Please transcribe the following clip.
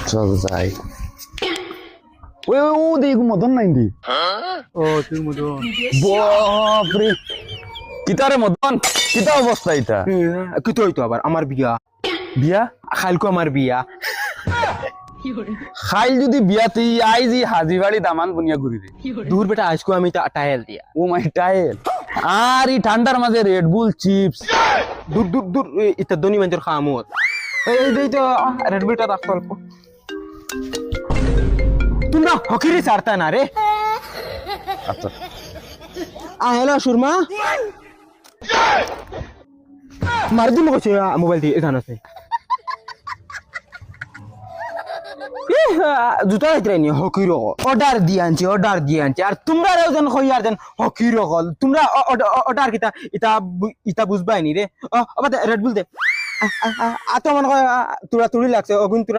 চল যাই ওই ও দেখো মদন নাই দি ও তুই মদন বাপরে কিতারে মদন কিতা অবস্থা এটা কি তো হইতো আবার আমার বিয়া বিয়া খালকো আমার বিয়া খাইল যদি বিয়াতে আইজ হাজি বাড়ি দামান বুনিয়া ঘুরি রে দূর বেটা আজকে আমি টাইল দিয়া ও মাই টাইল আর এই ঠান্ডার মাঝে রেড বুল চিপস দূর দূর দূর ইতা দনি মানুষের খামত এই তো রেড বুলটা রাখতো অল্প তোমরা হকিরি ছাড়তা না রে আচ্ছা হ্যালো সুরমা মার দিন কইছে মোবাইল দিয়ে এখানে আছে জুতা আইত্রাইনি হকির অর্ডার দিয়ে আনছি আর তোমরা যেন কই আর যেন হকির কল তোমরা অর্ডার কিতা ইতা বুঝবাই নি রে আবার রেড বুল দে আতো মনে হয় তোরা তুড়ি লাগছে অগুন তোরা